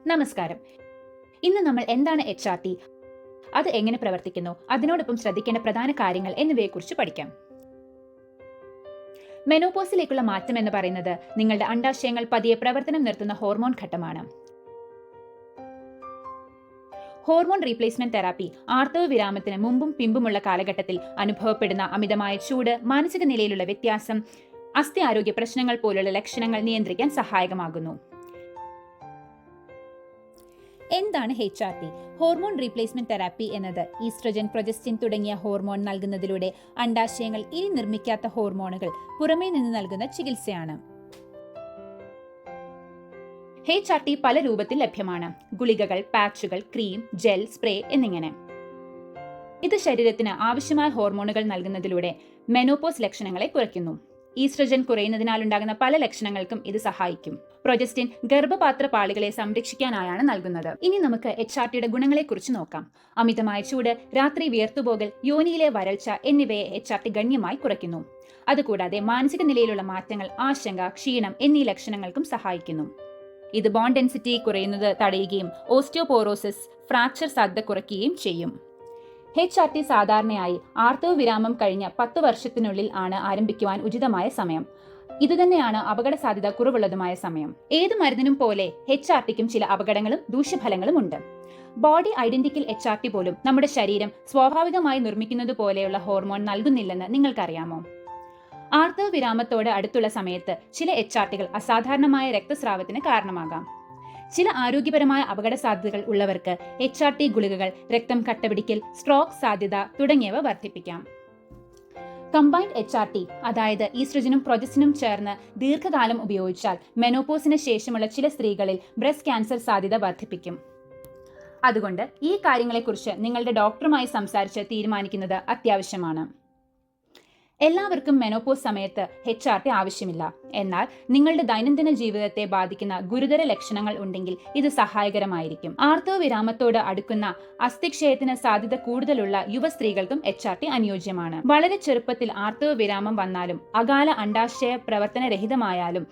നമസ്കാരം. ഇന്ന് നമ്മൾ എന്താണ് HRT, അത് എങ്ങനെ പ്രവർത്തിക്കുന്നു, അതിനോടൊപ്പം ശ്രദ്ധിക്കേണ്ട പ്രധാന കാര്യങ്ങൾ എന്നിവയെക്കുറിച്ച് പഠിക്കാം. മെനോപോസിലേക്കുള്ള മാറ്റം എന്ന് പറയുന്നത് നിങ്ങളുടെ അണ്ഡാശയങ്ങൾ പതിയെ പ്രവർത്തനം നിർത്തുന്ന ഹോർമോൺ ഘട്ടമാണ്. ഹോർമോൺ റീപ്ലേസ്മെന്റ് തെറാപ്പി ആർത്തവ വിരാമത്തിന് മുമ്പും പിമ്പുമുള്ള കാലഘട്ടത്തിൽ അനുഭവപ്പെടുന്ന അമിതമായ ചൂട്, മാനസിക നിലയിലുള്ള വ്യത്യാസം, അസ്ഥി ആരോഗ്യ പ്രശ്നങ്ങൾ പോലുള്ള ലക്ഷണങ്ങൾ നിയന്ത്രിക്കാൻ സഹായകമാകുന്നു. എന്താണ് HRT? ഹോർമോൺ റീപ്ലേസ്മെന്റ് തെറാപ്പി എന്നത് ഈസ്ട്രജൻ, പ്രൊജസ്റ്റിൻ തുടങ്ങിയ ഹോർമോൺ നൽകുന്നതിലൂടെ അണ്ഡാശയങ്ങൾ ഇനി നിർമ്മിക്കാത്ത ഹോർമോണുകൾ പുറമേ നിന്ന് നൽകുന്ന ചികിത്സയാണ്. HRT പല രൂപത്തിൽ ലഭ്യമാണ്: ഗുളികകൾ, പാച്ചുകൾ, ക്രീം, ജെൽ, സ്പ്രേ എന്നിങ്ങനെ. ഇത് ശരീരത്തിന് ആവശ്യമായ ഹോർമോണുകൾ നൽകുന്നതിലൂടെ മെനോപോസ് ലക്ഷണങ്ങളെ കുറയ്ക്കുന്നു. ഈസ്ട്രജൻ കുറയുന്നതിനാലുണ്ടാകുന്ന പല ലക്ഷണങ്ങൾക്കും ഇത് സഹായിക്കും. പ്രൊജസ്റ്റിൻ ഗർഭപാത്ര പാളികളെ സംരക്ഷിക്കാനായാണ് നൽകുന്നത്. ഇനി നമുക്ക് HRTയുടെ ഗുണങ്ങളെക്കുറിച്ച് നോക്കാം. അമിതമായ ചൂട്, രാത്രി വിയർത്തുപോകൽ, യോനിയിലെ വരൾച്ച എന്നിവയെ HRT ഗണ്യമായി കുറയ്ക്കുന്നു. അതുകൂടാതെ മാനസിക നിലയിലുള്ള മാറ്റങ്ങൾ, ആശങ്ക, ക്ഷീണം എന്നീ ലക്ഷണങ്ങൾക്കും സഹായിക്കുന്നു. ഇത് ബോൺ ഡെൻസിറ്റി കുറയുന്നത് തടയുകയും ഓസ്റ്റിയോപോറോസിസ്, ഫ്രാക്ചർ സാധ്യത കുറയ്ക്കുകയും ചെയ്യും. HRT സാധാരണയായി ആർത്തവ വിരാമം കഴിഞ്ഞ 10 വർഷത്തിനുള്ളിൽ ആണ് ആരംഭിക്കുവാൻ ഉചിതമായ സമയം. ഇതുതന്നെയാണ് അപകട സാധ്യത കുറവുള്ളതുമായ സമയം. ഏത് മരുന്നിനും പോലെ HRTക്കും ചില അപകടങ്ങളും ദൂഷ്യഫലങ്ങളും ഉണ്ട്. ബോഡി ഐഡന്റിക്കൽ HRT പോലും നമ്മുടെ ശരീരം സ്വാഭാവികമായി നിർമ്മിക്കുന്നത് പോലെയുള്ള ഹോർമോൺ നൽകുന്നില്ലെന്ന് നിങ്ങൾക്കറിയാമോ? ആർത്തവ വിരാമത്തോട് അടുത്തുള്ള സമയത്ത് ചില HRTകൾ അസാധാരണമായ രക്തസ്രാവത്തിന് കാരണമാകാം. ചില ആരോഗ്യപരമായ അപകട സാധ്യതകൾ ഉള്ളവർക്ക് HRT ഗുളികകൾ രക്തം കട്ടപിടിക്കൽ, സ്ട്രോക്ക് സാധ്യത തുടങ്ങിയവ വർദ്ധിപ്പിക്കാം. കമ്പൈൻഡ് HRT, അതായത് ഈസ്ട്രജനും പ്രൊജസ്റ്റിനും ചേർന്ന് ദീർഘകാലം ഉപയോഗിച്ചാൽ മെനോപോസിന് ശേഷമുള്ള ചില സ്ത്രീകളിൽ ബ്രസ്റ്റ് ക്യാൻസർ സാധ്യത വർദ്ധിപ്പിക്കും. അതുകൊണ്ട് ഈ കാര്യങ്ങളെക്കുറിച്ച് നിങ്ങളുടെ ഡോക്ടറുമായി സംസാരിച്ച് തീരുമാനിക്കുന്നത് അത്യാവശ്യമാണ്. എല്ലാവർക്കും മെനോപോസ് സമയത്ത് HRT ആവശ്യമില്ല. എന്നാൽ നിങ്ങളുടെ ദൈനംദിന ജീവിതത്തെ ബാധിക്കുന്ന ഗുരുതര ലക്ഷണങ്ങൾ ഉണ്ടെങ്കിൽ ഇത് സഹായകരമായിരിക്കും. ആർത്തവ വിരാമത്തോട് അടുക്കുന്ന അസ്ഥിക്ഷയത്തിന് സാധ്യത കൂടുതലുള്ള യുവ സ്ത്രീകൾക്കും HRT അനുയോജ്യമാണ്. വളരെ ചെറുപ്പത്തിൽ ആർത്തവ വിരാമം വന്നാലും അകാല അണ്ഡാശയ പ്രവർത്തനരഹിതമായാലും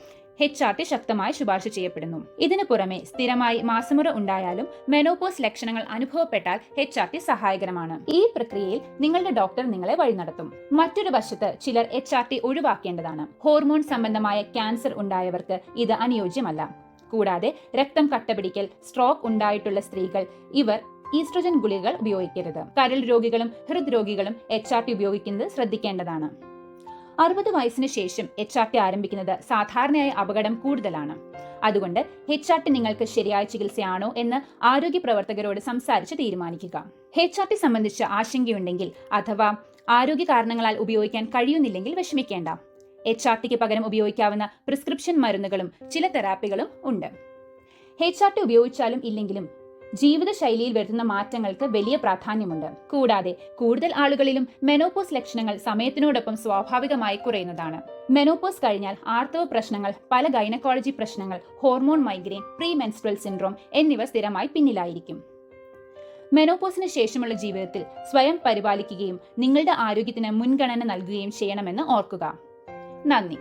HRT ശക്തമായി ശുപാർശ ചെയ്യപ്പെടുന്നു. ഇതിനു പുറമെ സ്ഥിരമായി മാസമുറ ഉണ്ടായാലും മെനോപോസ് ലക്ഷണങ്ങൾ അനുഭവപ്പെട്ടാൽ HRT സഹായകരമാണ്. ഈ പ്രക്രിയയിൽ നിങ്ങളുടെ ഡോക്ടർ നിങ്ങളെ വഴി നടത്തും. മറ്റൊരു വശത്ത് ചിലർ HRT ഒഴിവാക്കേണ്ടതാണ്. ഹോർമോൺ സംബന്ധമായ ക്യാൻസർ ഉണ്ടായവർക്ക് ഇത് അനുയോജ്യമല്ല. കൂടാതെ രക്തം കട്ടപിടിക്കൽ, സ്ട്രോക്ക് ഉണ്ടായിട്ടുള്ള സ്ത്രീകൾ ഇവർ ഈസ്ട്രജൻ ഗുളികകൾ ഉപയോഗിക്കരുത്. കരൾ രോഗികളും ഹൃദ്രോഗികളും HRT ഉപയോഗിക്കുന്നത് ശ്രദ്ധിക്കേണ്ടതാണ്. 60 വയസ്സിന് ശേഷം HRT ആരംഭിക്കുന്നത് സാധാരണയായി അപകടം കൂടുതലാണ്. അതുകൊണ്ട് HRT നിങ്ങൾക്ക് ശരിയായ ചികിത്സയാണോ എന്ന് ആരോഗ്യ പ്രവർത്തകരോട് സംസാരിച്ച് തീരുമാനിക്കുക. HRT സംബന്ധിച്ച് ആശങ്കയുണ്ടെങ്കിൽ അഥവാ ആരോഗ്യ കാരണങ്ങളാൽ ഉപയോഗിക്കാൻ കഴിയുന്നില്ലെങ്കിൽ വിഷമിക്കേണ്ട. HRTക്ക് പകരം ഉപയോഗിക്കാവുന്ന പ്രിസ്ക്രിപ്ഷൻ മരുന്നുകളും ചില തെറാപ്പികളും ഉണ്ട്. HRT ഉപയോഗിച്ചാലും ഇല്ലെങ്കിലും ജീവിതശൈലിയിൽ വരുത്തുന്ന മാറ്റങ്ങൾക്ക് വലിയ പ്രാധാന്യമുണ്ട്. കൂടാതെ കൂടുതൽ ആളുകളിലും മെനോപോസ് ലക്ഷണങ്ങൾ സമയത്തിനോടൊപ്പം സ്വാഭാവികമായി കുറയുന്നതാണ്. മെനോപോസ് കഴിഞ്ഞാൽ ആർത്തവ പ്രശ്നങ്ങൾ, പല ഗൈനക്കോളജി പ്രശ്നങ്ങൾ, hormone migraine, pre menstrual syndrome എന്നിവ സ്ഥിരമായി പിന്നിലായിരിക്കും. മെനോപോസിന് ശേഷമുള്ള ജീവിതത്തിൽ സ്വയം പരിപാലിക്കുകയും നിങ്ങളുടെ ആരോഗ്യത്തിന് മുൻഗണന നൽകുകയും ചെയ്യണമെന്ന് ഓർക്കുക. നന്ദി.